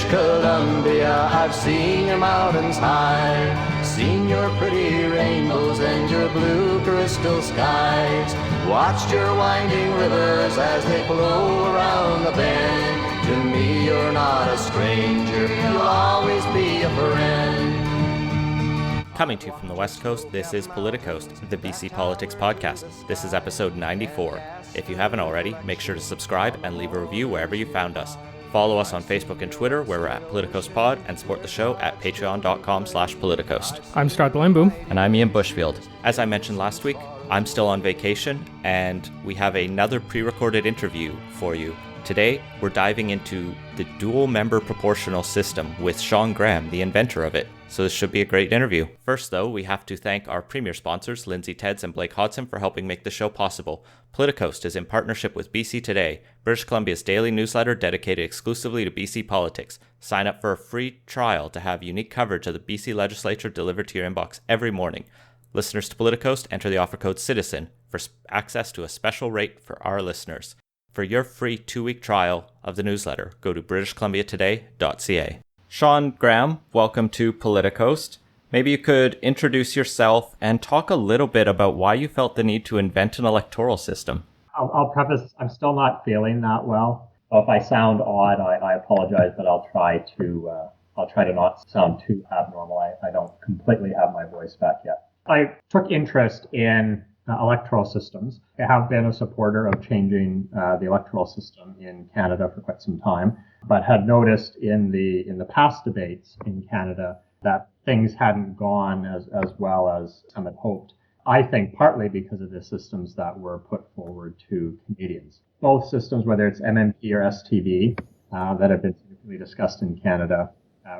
Columbia, I've seen your mountains high, seen your pretty rainbows and your blue crystal skies, watched your winding rivers as they flow around the bend. To me you're not a stranger, you'll always be a friend. Coming to you from the West Coast, this is Politicoast, the BC Politics Podcast. This is episode 94. If you haven't already, make sure to subscribe and leave a review wherever you found us. Follow us on Facebook and Twitter, where we're at PoliticosPod, and support the show at patreon.com/Politicoast. I'm Scott Blindboom. And I'm Ian Bushfield. As I mentioned last week, I'm still on vacation, and we have another pre-recorded interview for you. Today, we're diving into the dual-member proportional system with Sean Graham, the inventor of it. So this should be a great interview. First, though, we have to thank our premier sponsors, Lindsay Teds and Blake Hodson, for helping make the show possible. Politicoast is in partnership with BC Today, British Columbia's daily newsletter dedicated exclusively to BC politics. Sign up for a free trial to have unique coverage of the BC legislature delivered to your inbox every morning. Listeners to Politicoast enter the offer code CITIZEN for access to a special rate for our listeners. For your free 2-week trial of the newsletter, go to britishcolumbiatoday.ca. Sean Graham, welcome to Politicoast. Maybe you could introduce yourself and talk a little bit about why you felt the need to invent an electoral system. I'll preface, I'm still not feeling that well. So if I sound odd, I apologize, but I'll try to not sound too abnormal. I don't completely have my voice back yet. I took interest in electoral systems. I have been a supporter of changing the electoral system in Canada for quite some time, but had noticed in the past debates in Canada that things hadn't gone as well as some had hoped. I think partly because of the systems that were put forward to Canadians. Both systems, whether it's MMP or STV, that have been significantly discussed in Canada,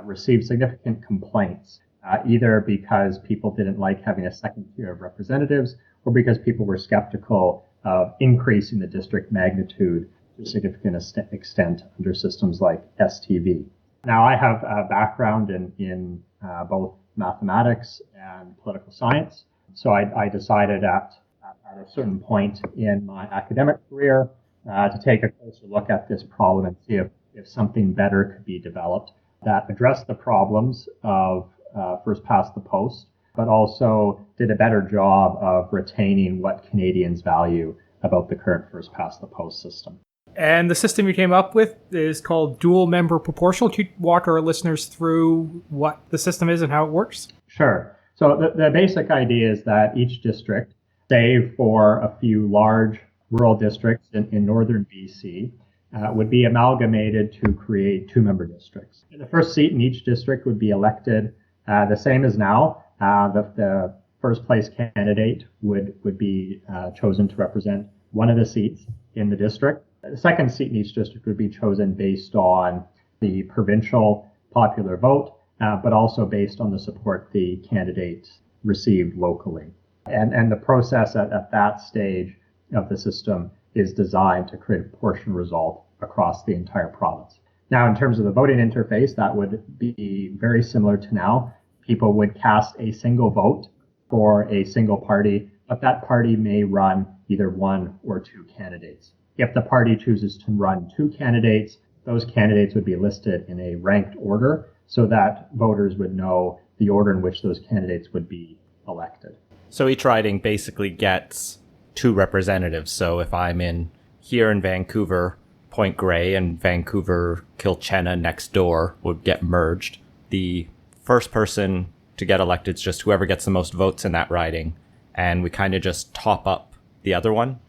received significant complaints, either because people didn't like having a second tier of representatives or because people were skeptical of increasing the district magnitude to a significant extent under systems like STV. Now, I have a background in both mathematics and political science, so I decided at a certain point in my academic career to take a closer look at this problem and see if something better could be developed that addressed the problems of first past the post, but also did a better job of retaining what Canadians value about the current first past the post system. And the system you came up with is called dual member proportional. Could you walk our listeners through what the system is and how it works? Sure. So the basic idea is that each district, save for a few large rural districts in northern BC, would be amalgamated to create two-member districts. And the first seat in each district would be elected the same as now. The first place candidate would be chosen to represent one of the seats in the district. The second seat in each district would be chosen based on the provincial popular vote, but also based on the support the candidate received locally. And the process at that stage of the system is designed to create a proportional result across the entire province. Now, in terms of the voting interface, that would be very similar to now. People would cast a single vote for a single party, but that party may run either one or two candidates. If the party chooses to run two candidates, those candidates would be listed in a ranked order so that voters would know the order in which those candidates would be elected. So each riding basically gets two representatives. So if I'm here in Vancouver, Point Grey and Vancouver Kilchenna next door would get merged. The first person to get elected is just whoever gets the most votes in that riding, and we kind of just top up the other one?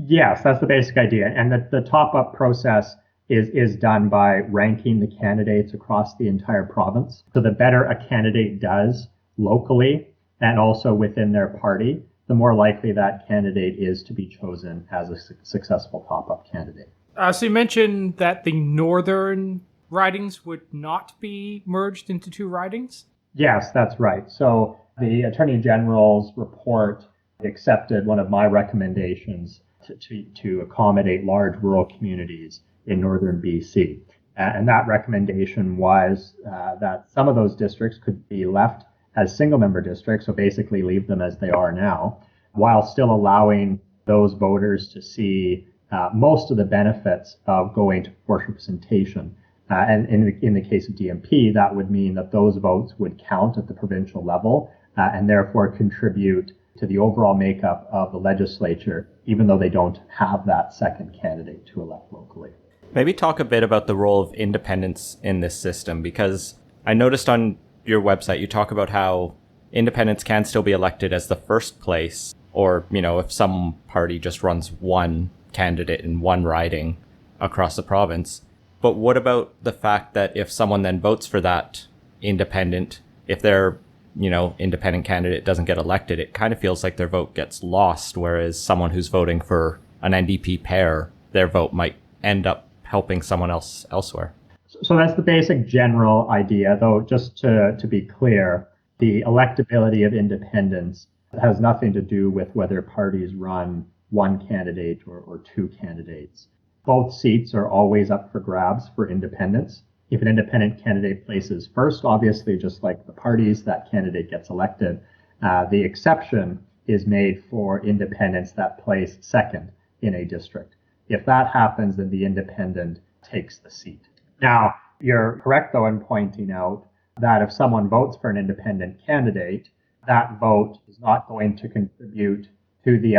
Yes, that's the basic idea. And the top-up process is done by ranking the candidates across the entire province. So the better a candidate does locally and also within their party, the more likely that candidate is to be chosen as a successful top-up candidate. So you mentioned that the northern ridings would not be merged into two ridings? Yes, that's right. So the Attorney General's report accepted one of my recommendations to accommodate large rural communities in northern BC. And that recommendation was that some of those districts could be left as single-member districts, so basically leave them as they are now, while still allowing those voters to see most of the benefits of going to proportional representation And in the case of DMP, that would mean that those votes would count at the provincial level and therefore contribute to the overall makeup of the legislature, even though they don't have that second candidate to elect locally. Maybe talk a bit about the role of independents in this system, because I noticed on your website you talk about how independents can still be elected as the first place, or, if some party just runs one candidate in one riding across the province. But what about the fact that if someone then votes for that independent, if their, independent candidate doesn't get elected, it kind of feels like their vote gets lost, whereas someone who's voting for an NDP pair, their vote might end up helping someone else elsewhere. So that's the basic general idea, though just to be clear, the electability of independents has nothing to do with whether parties run one candidate or two candidates. Both seats are always up for grabs for independents. If an independent candidate places first, obviously, just like the parties, that candidate gets elected. The exception is made for independents that place second in a district. If that happens, then the independent takes the seat. Now, you're correct, though, in pointing out that if someone votes for an independent candidate, that vote is not going to contribute to the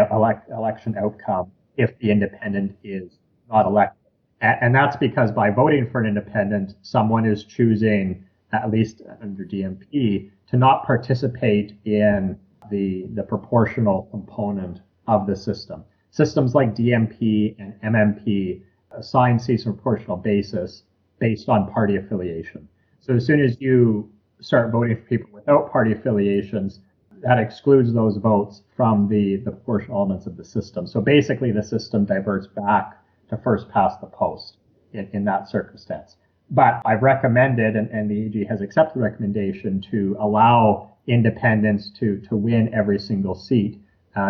election outcome if the independent is not elected. And that's because by voting for an independent, someone is choosing, at least under DMP, to not participate in the proportional component of the system. Systems like DMP and MMP assign seats on a proportional basis based on party affiliation. So as soon as you start voting for people without party affiliations, that excludes those votes from the proportional elements of the system. So basically the system diverts back to first past the post in that circumstance. But I've recommended, and the AG has accepted the recommendation, to allow independents to win every single seat,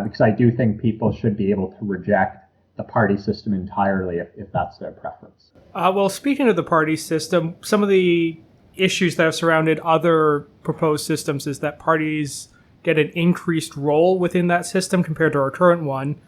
because I do think people should be able to reject the party system entirely if that's their preference. Well, speaking of the party system, some of the issues that have surrounded other proposed systems is that parties get an increased role within that system compared to our current one.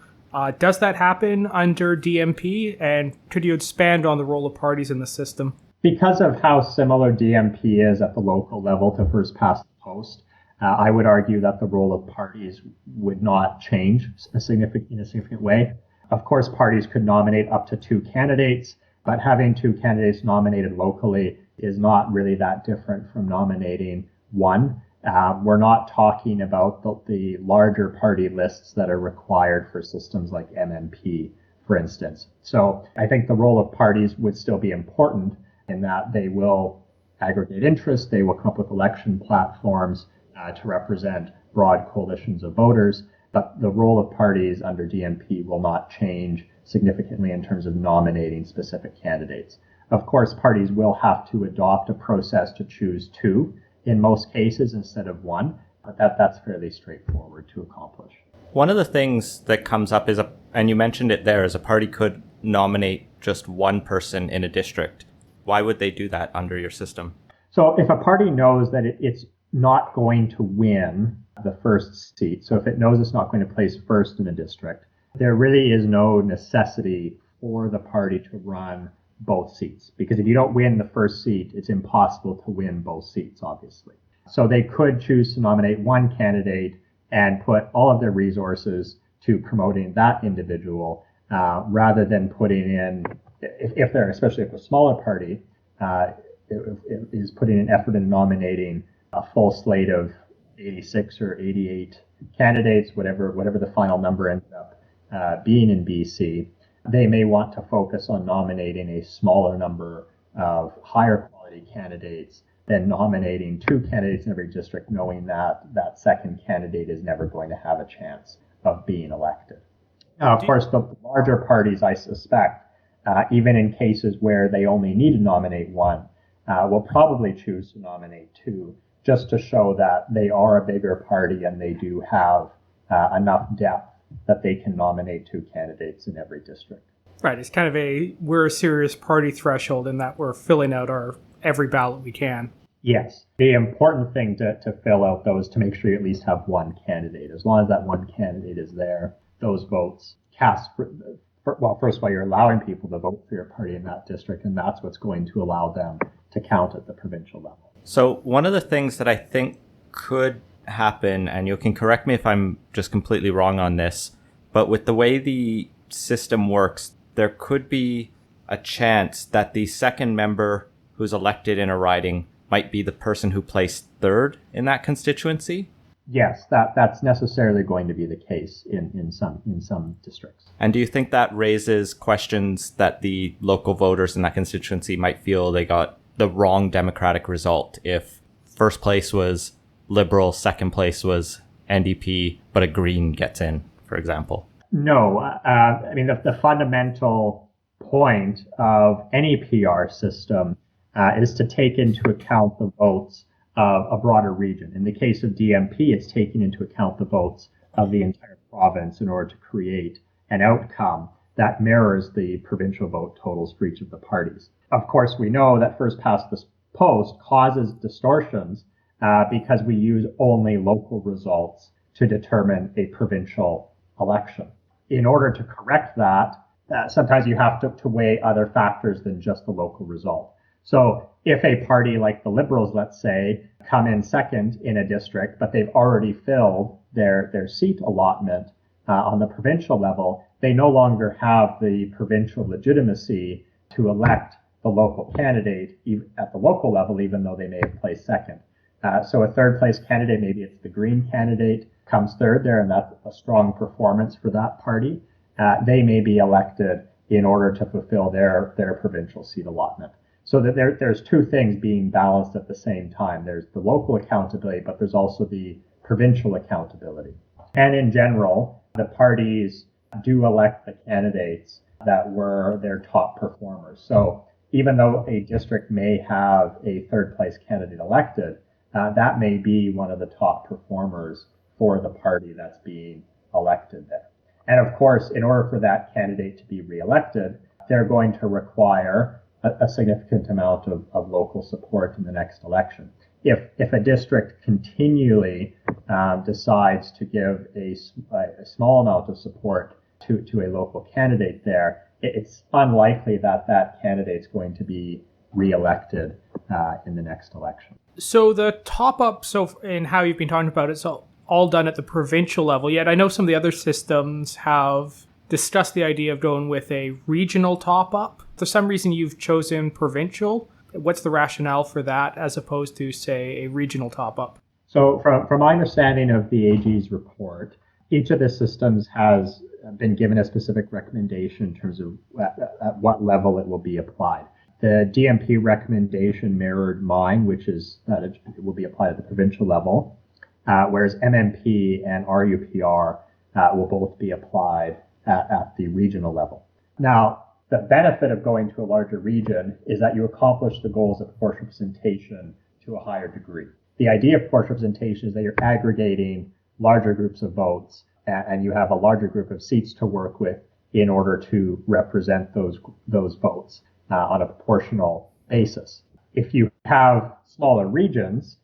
Does that happen under DMP? And could you expand on the role of parties in the system? Because of how similar DMP is at the local level to first past the post, I would argue that the role of parties would not change in a significant way. Of course, parties could nominate up to two candidates, but having two candidates nominated locally is not really that different from nominating one. We're not talking about the larger party lists that are required for systems like MMP, for instance. So I think the role of parties would still be important in that they will aggregate interest, they will come up with election platforms to represent broad coalitions of voters, but the role of parties under DMP will not change significantly in terms of nominating specific candidates. Of course, parties will have to adopt a process to choose two in most cases instead of one, but that's fairly straightforward to accomplish. One of the things that comes up is, and you mentioned it there, is a party could nominate just one person in a district. Why would they do that under your system? So if a party knows that it's not going to win the first seat, so if it knows it's not going to place first in a district, there really is no necessity for the party to run both seats, because if you don't win the first seat, it's impossible to win both seats, obviously. So they could choose to nominate one candidate and put all of their resources to promoting that individual, rather than putting in, if they're, especially if a smaller party is putting an effort in nominating a full slate of 86 or 88 candidates, whatever the final number ends up being in BC. They may want to focus on nominating a smaller number of higher quality candidates than nominating two candidates in every district, knowing that that second candidate is never going to have a chance of being elected. Now, of course, the larger parties, I suspect, even in cases where they only need to nominate one, will probably choose to nominate two, just to show that they are a bigger party and they do have enough depth that they can nominate two candidates in every district. Right, it's kind of we're a serious party threshold in that we're filling out our every ballot we can. Yes. The important thing to fill out, though, is to make sure you at least have one candidate. As long as that one candidate is there, those votes cast first of all, you're allowing people to vote for your party in that district, and that's what's going to allow them to count at the provincial level. So one of the things that I think could happen, and you can correct me if I'm just completely wrong on this, but with the way the system works, there could be a chance that the second member who's elected in a riding might be the person who placed third in that constituency. Yes, that's necessarily going to be the case in some districts. And do you think that raises questions that the local voters in that constituency might feel they got the wrong democratic result if first place was Liberal, second place was NDP, but a Green gets in, for example? No, I mean, the fundamental point of any PR system is to take into account the votes of a broader region. In the case of DMP, it's taking into account the votes of the entire province in order to create an outcome that mirrors the provincial vote totals for each of the parties. Of course, we know that first past the post causes distortions because we use only local results to determine a provincial election. In order to correct that, sometimes you have to weigh other factors than just the local result. So if a party like the Liberals, let's say, come in second in a district, but they've already filled their seat allotment on the provincial level, they no longer have the provincial legitimacy to elect the local candidate at the local level, even though they may have placed second. So a third place candidate, maybe it's the Green candidate, comes third there, and that's a strong performance for that party. They may be elected in order to fulfill their provincial seat allotment. So that there's two things being balanced at the same time. There's the local accountability, but there's also the provincial accountability. And in general, the parties do elect the candidates that were their top performers. So even though a district may have a third place candidate elected, that may be one of the top performers for the party that's being elected there. And of course, in order for that candidate to be reelected, they're going to require a significant amount of local support in the next election. If a district continually decides to give a small amount of support to a local candidate there, it's unlikely that candidate's going to be reelected in the next election. So the top up, in how you've been talking about it's all done at the provincial level, yet I know some of the other systems have discussed the idea of going with a regional top up. For some reason you've chosen provincial. What's the rationale for that as opposed to, say, a regional top up? So from my understanding of the AG's report, each of the systems has been given a specific recommendation in terms of at what level it will be applied. The DMP recommendation mirrored mine, which is that it will be applied at the provincial level, whereas MMP and RUPR will both be applied at the regional level. Now, the benefit of going to a larger region is that you accomplish the goals of proportional representation to a higher degree. The idea of proportional representation is that you're aggregating larger groups of votes and you have a larger group of seats to work with in order to represent those votes on a proportional basis. If you have smaller regions,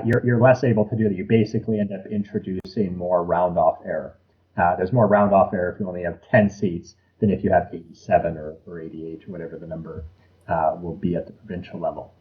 you're less able to do that. You basically end up introducing more round-off error. There's more round-off error if you only have 10 seats than if you have 87 or 88 or whatever the number will be at the provincial level.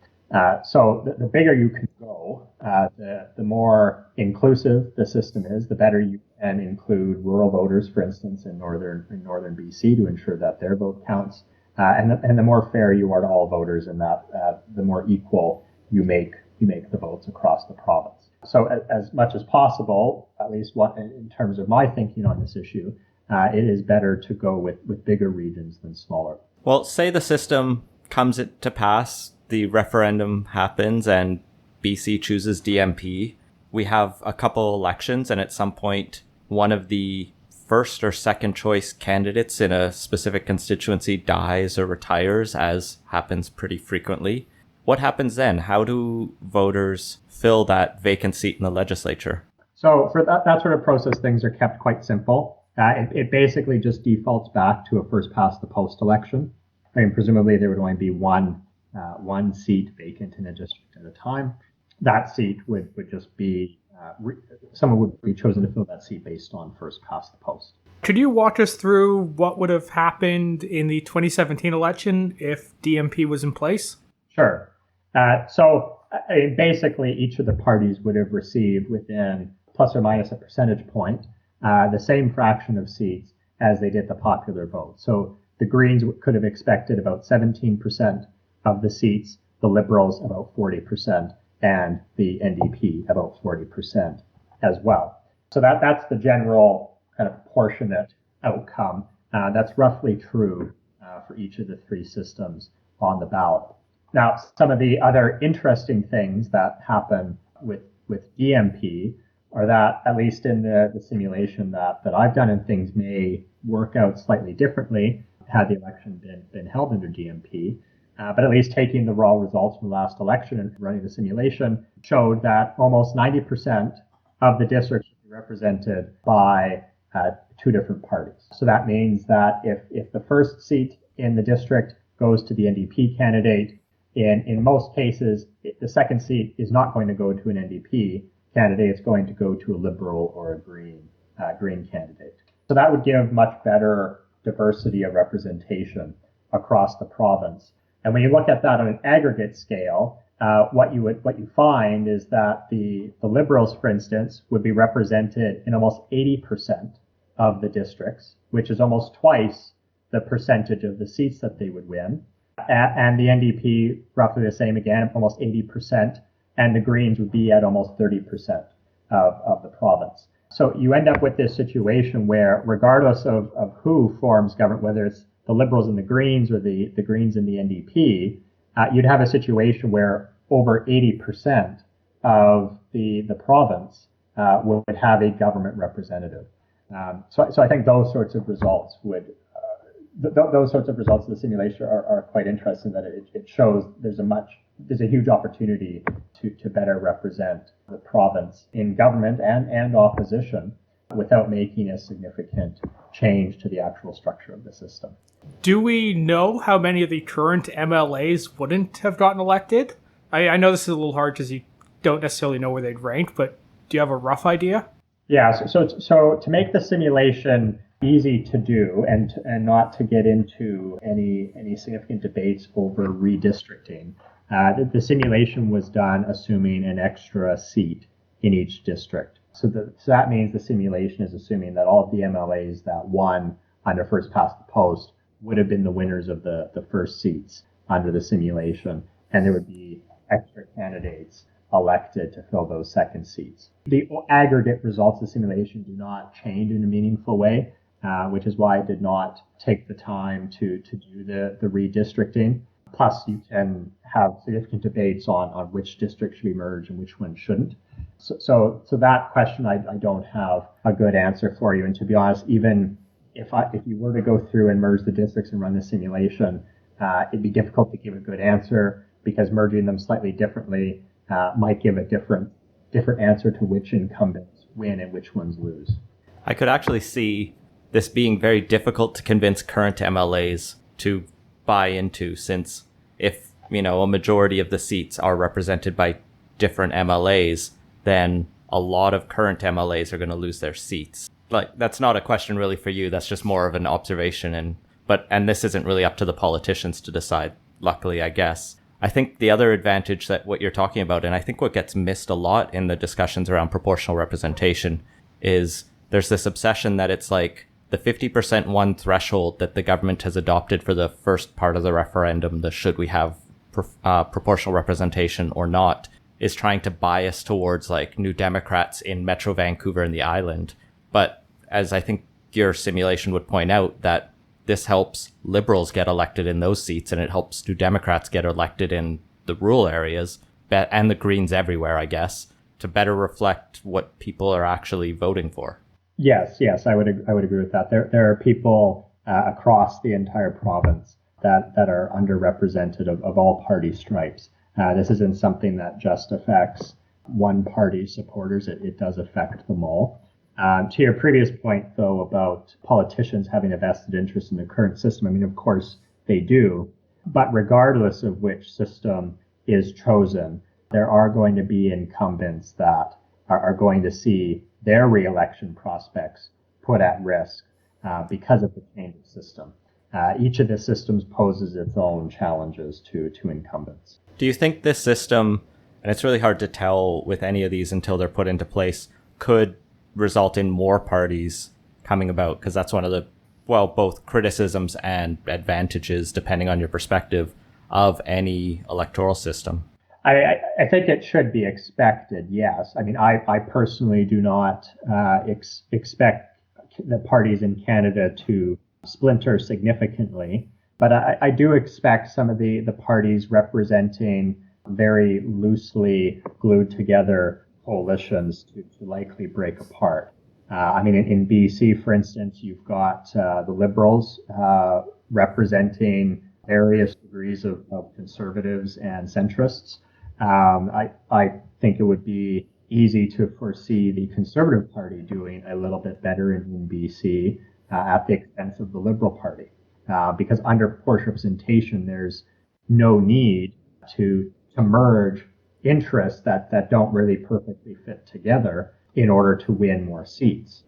So the bigger you can go, the more inclusive the system is, the better you can include rural voters, for instance, in northern BC to ensure that their vote counts. And the more fair you are to all voters, and that the more equal you make the votes across the province. So as much as possible, at least in terms of my thinking on this issue, it is better to go with bigger regions than smaller. Well, say the system comes to pass, the referendum happens, and BC chooses DMP. We have a couple elections, and at some point, one of the first or second choice candidates in a specific constituency dies or retires, as happens pretty frequently. What happens then? How do voters fill that vacant seat in the legislature? So for that sort of process, things are kept quite simple. It basically just defaults back to a first past the post election. I mean, presumably there would only be one seat vacant in a district at a time. That seat would just be, someone would be chosen to fill that seat based on first past the post. Could you walk us through what would have happened in the 2017 election if DMP was in place? Sure. Basically, each of the parties would have received within plus or minus a percentage point the same fraction of seats as they did the popular vote. So the Greens could have expected about 17% of the seats, the Liberals about 40%, and the NDP about 40% as well. So that's the general kind of proportionate outcome. That's roughly true for each of the three systems on the ballot. Now, some of the other interesting things that happen with DMP are that, at least in the simulation that I've done, and things may work out slightly differently had the election been held under DMP, but at least taking the raw results from the last election and running the simulation showed that almost 90% of the districts would be represented by two different parties. So that means that if the first seat in the district goes to the NDP candidate, in most cases, the second seat is not going to go to an NDP candidate. It's going to go to a Liberal or a Green candidate. So that would give much better diversity of representation across the province. And when you look at that on an aggregate scale, what you find is that the Liberals, for instance, would be represented in almost 80% of the districts, which is almost twice the percentage of the seats that they would win. And the NDP, roughly the same again, almost 80%, and the Greens would be at almost 30% of the province. So you end up with this situation where, regardless of who forms government, whether it's the Liberals and the Greens or the Greens and the NDP, you'd have a situation where over 80% of the province would have a government representative. So I think those sorts of results those sorts of results of the simulation are quite interesting, that it shows there's a huge opportunity to better represent the province in government and opposition without making a significant change to the actual structure of the system. Do we know how many of the current MLAs wouldn't have gotten elected? I know this is a little hard because you don't necessarily know where they'd rank, but do you have a rough idea? Yeah, so to make the simulation easy to do and not to get into any significant debates over redistricting, the simulation was done assuming an extra seat in each district. So that means the simulation is assuming that all of the MLAs that won under first past the post would have been the winners of the first seats under the simulation, and there would be extra candidates elected to fill those second seats. The aggregate results of the simulation do not change in a meaningful way, which is why I did not take the time to do the redistricting. Plus, you can have significant debates on which districts should be merged and which ones shouldn't. So that question, I don't have a good answer for you. And to be honest, even if you were to go through and merge the districts and run the simulation, it'd be difficult to give a good answer, because merging them slightly differently might give a different answer to which incumbents win and which ones lose. I could actually see this being very difficult to convince current MLAs to buy into, since if, a majority of the seats are represented by different MLAs, then a lot of current MLAs are going to lose their seats. Like, that's not a question really for you. That's just more of an observation. And this isn't really up to the politicians to decide, luckily, I guess. I think the other advantage that what you're talking about, and I think what gets missed a lot in the discussions around proportional representation, is there's this obsession that it's like the 50% one threshold that the government has adopted for the first part of the referendum, the should we have proportional representation or not, is trying to bias towards like New Democrats in Metro Vancouver and the island. But as I think your simulation would point out, that this helps Liberals get elected in those seats, and it helps New Democrats get elected in the rural areas, and the Greens everywhere, I guess, to better reflect what people are actually voting for. Yes, I would agree with that. There are people across the entire province that are underrepresented of all party stripes. This isn't something that just affects one party supporters. It does affect them all. To your previous point, though, about politicians having a vested interest in the current system, I mean, of course they do. But regardless of which system is chosen, there are going to be incumbents that are going to see their re-election prospects put at risk because of the change of system. Each of the systems poses its own challenges to incumbents. Do you think this system, and it's really hard to tell with any of these until they're put into place, could result in more parties coming about? Because that's one of the, well, both criticisms and advantages, depending on your perspective, of any electoral system. I think it should be expected, yes. I mean, I personally do not expect the parties in Canada to splinter significantly, but I do expect some of the parties representing very loosely glued together coalitions to likely break apart. I mean, in BC, for instance, you've got the Liberals representing various degrees of conservatives and centrists. I think it would be easy to foresee the Conservative Party doing a little bit better in BC at the expense of the Liberal Party, because under proportional representation, there's no need to merge interests that don't really perfectly fit together in order to win more seats.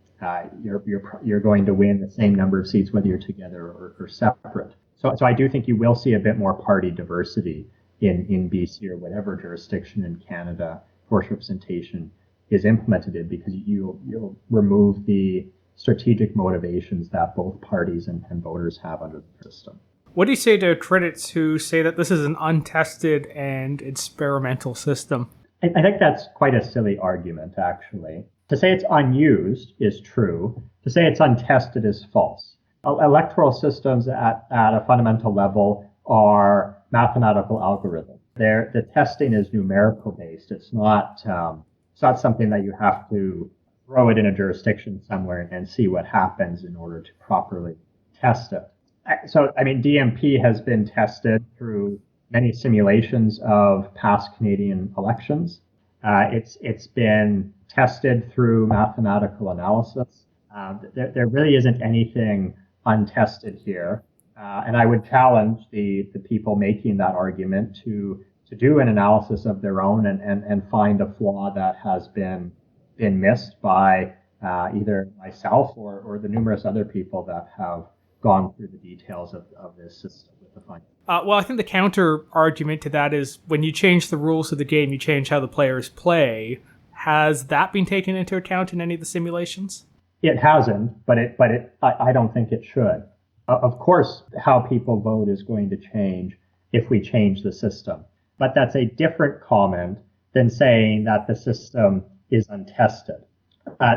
You're going to win the same number of seats whether you're together or separate. So I do think you will see a bit more party diversity in BC or whatever jurisdiction in Canada proportional representation is implemented in, because you'll remove the strategic motivations that both parties and voters have under the system. What do you say to critics who say that this is an untested and experimental system? I think that's quite a silly argument, actually. To say it's unused is true. To say it's untested is false. Electoral systems at a fundamental level are mathematical algorithms. The testing is numerical based. It's not something that you have to throw it in a jurisdiction somewhere and see what happens in order to properly test it. So, I mean, DMP has been tested through many simulations of past Canadian elections. It's been tested through mathematical analysis. There really isn't anything untested here. And I would challenge the people making that argument to do an analysis of their own and find a flaw that has been missed by either myself or the numerous other people that have gone through the details of this system with the findings. Well, I think the counter argument to that is when you change the rules of the game, you change how the players play. Has that been taken into account in any of the simulations? It hasn't, but I don't think it should. Of course, how people vote is going to change if we change the system. But that's a different comment than saying that the system is untested.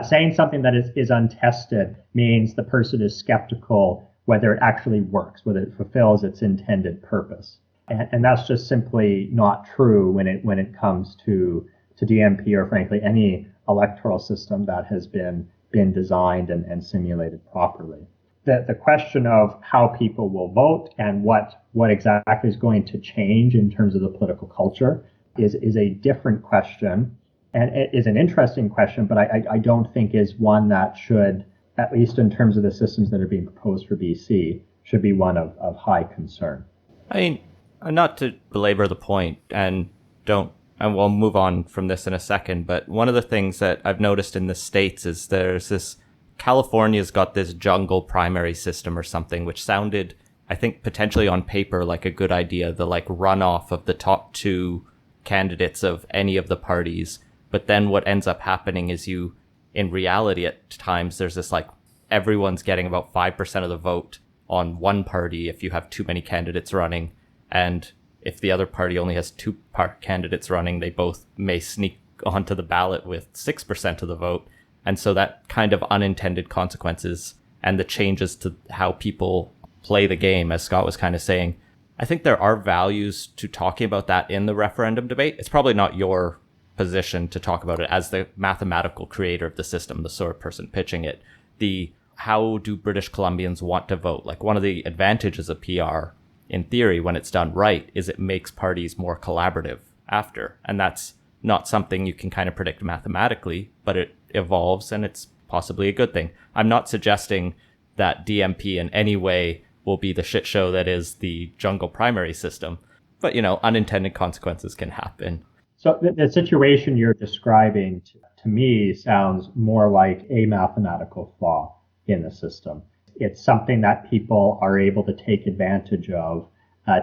Saying something that is untested means the person is skeptical whether it actually works, whether it fulfills its intended purpose. And that's just simply not true when it comes to DMP or frankly any electoral system that has been designed and simulated properly. The question of how people will vote and what exactly is going to change in terms of the political culture is a different question, and it is an interesting question, but I don't think is one that should, at least in terms of the systems that are being proposed for BC, should be one of high concern. I mean, not to belabor the point, and we'll move on from this in a second, but one of the things that I've noticed in the States is there's this, California's got this jungle primary system or something, which sounded, I think, potentially on paper like a good idea, the like runoff of the top two candidates of any of the parties. But then what ends up happening is in reality at times, there's this like, everyone's getting about 5% of the vote on one party if you have too many candidates running. And if the other party only has two candidates running, they both may sneak onto the ballot with 6% of the vote. And so that kind of unintended consequences and the changes to how people play the game, as Scott was kind of saying, I think there are values to talking about that in the referendum debate. It's probably not your position to talk about it as the mathematical creator of the system, the sort of person pitching it. How do British Columbians want to vote? Like, one of the advantages of PR, in theory, when it's done right, is it makes parties more collaborative after. And that's not something you can kind of predict mathematically, but it evolves and it's possibly a good thing. I'm not suggesting that DMP in any way will be the shit show that is the jungle primary system, but unintended consequences can happen. So the situation you're describing to me sounds more like a mathematical flaw in the system. It's something that people are able to take advantage of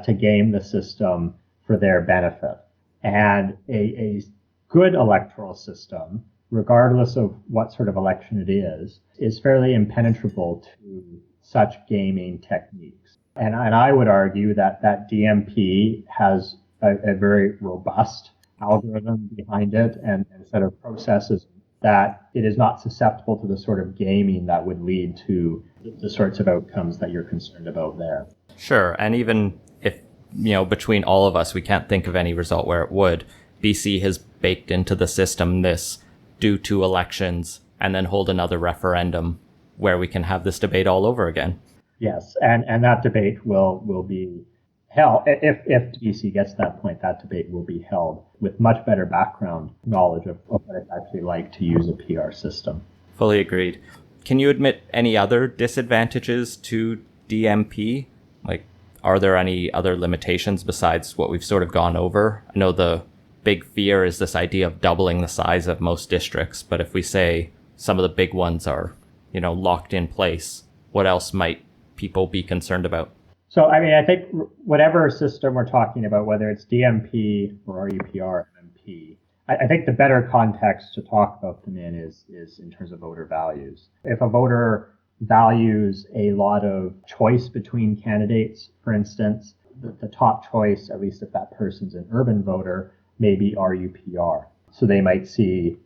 to game the system for their benefit. And a good electoral system, regardless of what sort of election it is fairly impenetrable to such gaming techniques. And I would argue that DMP has a very robust algorithm behind it and a set of processes that it is not susceptible to the sort of gaming that would lead to the sorts of outcomes that you're concerned about there. Sure, and even if, between all of us, we can't think of any result where it would, BC has baked into the system this do 2 elections and then hold another referendum where we can have this debate all over again. Yes, and that debate will be held, if BC gets to that point, that debate will be held with much better background knowledge of what it's actually like to use a PR system. Fully agreed. Can you admit any other disadvantages to DMP? Like, are there any other limitations besides what we've sort of gone over? I know the big fear is this idea of doubling the size of most districts, but if we say some of the big ones are, locked in place, what else might people be concerned about? So, I think whatever system we're talking about, whether it's DMP or RUPR or MMP, I think the better context to talk about them in is in terms of voter values. If a voter values a lot of choice between candidates, for instance, the top choice, at least if that person's an urban voter, may be RUPR. So they might see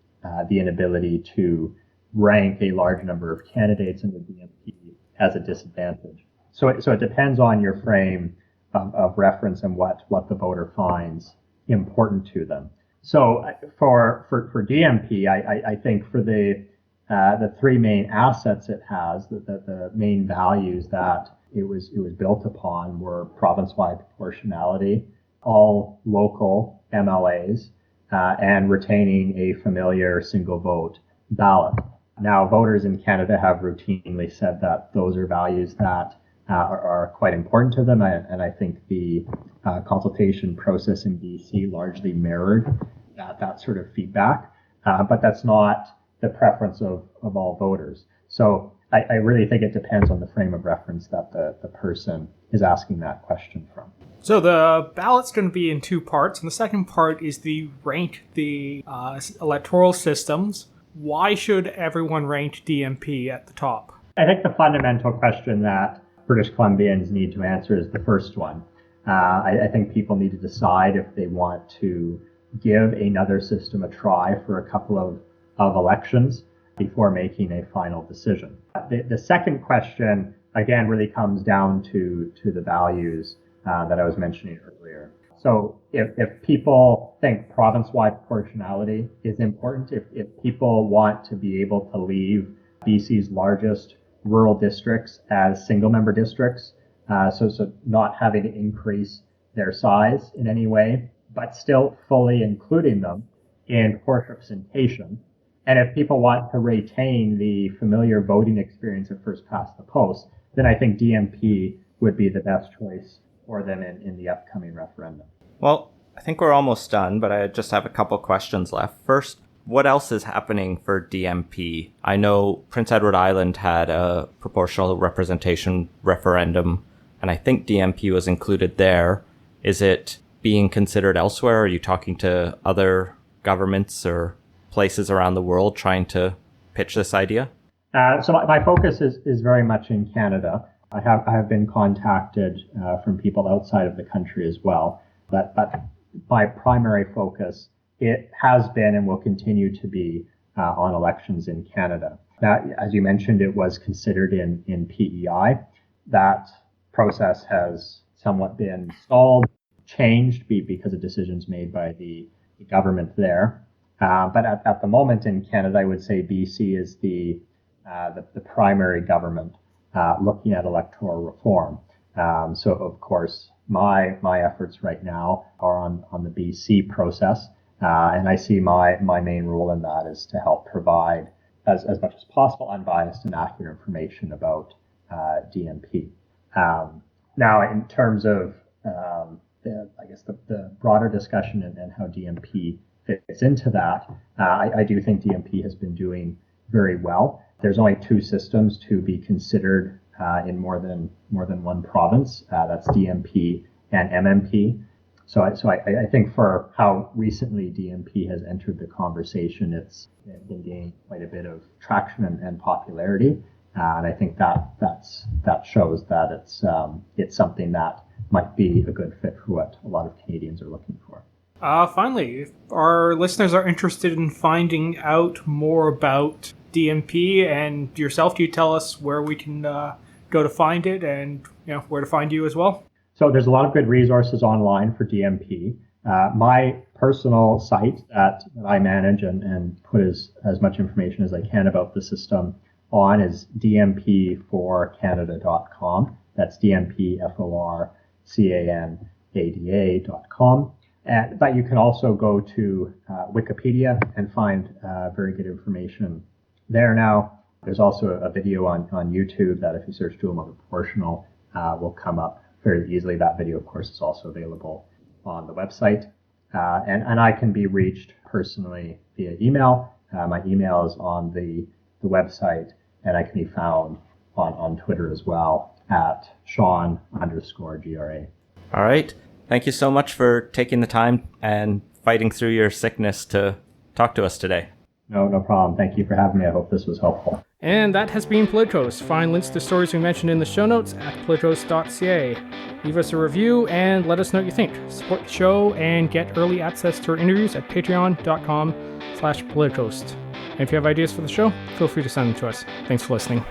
the inability to rank a large number of candidates in the DMP as a disadvantage. So it depends on your frame of reference and what the voter finds important to them. So for DMP, I think for the 3 main assets it has, the main values that it was built upon were province-wide proportionality, all local MLAs, and retaining a familiar single vote ballot. Now, voters in Canada have routinely said that those are values that are quite important to them, and I think the consultation process in BC largely mirrored that sort of feedback, but that's not the preference of all voters. So I really think it depends on the frame of reference that the person is asking that question from. So the ballot's going to be in 2 parts, and the second part is rank the electoral systems. Why should everyone rank DMP at the top? I think the fundamental question that British Columbians need to answer is the first one. I think people need to decide if they want to give another system a try for a couple of elections before making a final decision. The second question, again, really comes down to the values that I was mentioning earlier. So if people think province-wide proportionality is important, if people want to be able to leave BC's largest rural districts as single-member districts, so not having to increase their size in any way, but still fully including them in proportional representation, and if people want to retain the familiar voting experience of first past the post, then I think DMP would be the best choice for them in the upcoming referendum. Well, I think we're almost done, but I just have a couple questions left. First, what else is happening for DMP? I know Prince Edward Island had a proportional representation referendum, and I think DMP was included there. Is it being considered elsewhere? Are you talking to other governments or places around the world trying to pitch this idea? So my focus is very much in Canada. I have been contacted from people outside of the country as well, but my primary focus, it has been and will continue to be on elections in Canada. Now, as you mentioned, it was considered in PEI. That process has somewhat been stalled, changed because of decisions made by the government there. But at the moment in Canada, I would say BC is the primary government looking at electoral reform. So of course, my efforts right now are on the BC process, and I see my main role in that is to help provide as much as possible unbiased and accurate information about DMP. Now, in terms of the broader discussion and how DMP fits into that, I do think DMP has been doing very well. There's only 2 systems to be considered in more than one province. That's DMP and MMP. So I think for how recently DMP has entered the conversation, it's been gaining quite a bit of traction and popularity. And I think that shows that it's something that might be a good fit for what a lot of Canadians are looking for. Finally, if our listeners are interested in finding out more about DMP and yourself, do you tell us where we can go to find it and where to find you as well? So there's a lot of good resources online for DMP. My personal site that I manage and put as much information as I can about the system on is dmp4canada.com. That's dmp4canada.com. But you can also go to Wikipedia and find very good information there now. There's also a video on YouTube that if you search dual member proportional will come up very easily. That video, of course, is also available on the website. And I can be reached personally via email. My email is on the website, and I can be found on Twitter as well at Sean_GRA. All right. Thank you so much for taking the time and fighting through your sickness to talk to us today. No problem. Thank you for having me. I hope this was helpful. And that has been Politicos. Find links to stories we mentioned in the show notes at politicos.ca. Leave us a review and let us know what you think. Support the show and get early access to our interviews at patreon.com/politicos. And if you have ideas for the show, feel free to send them to us. Thanks for listening.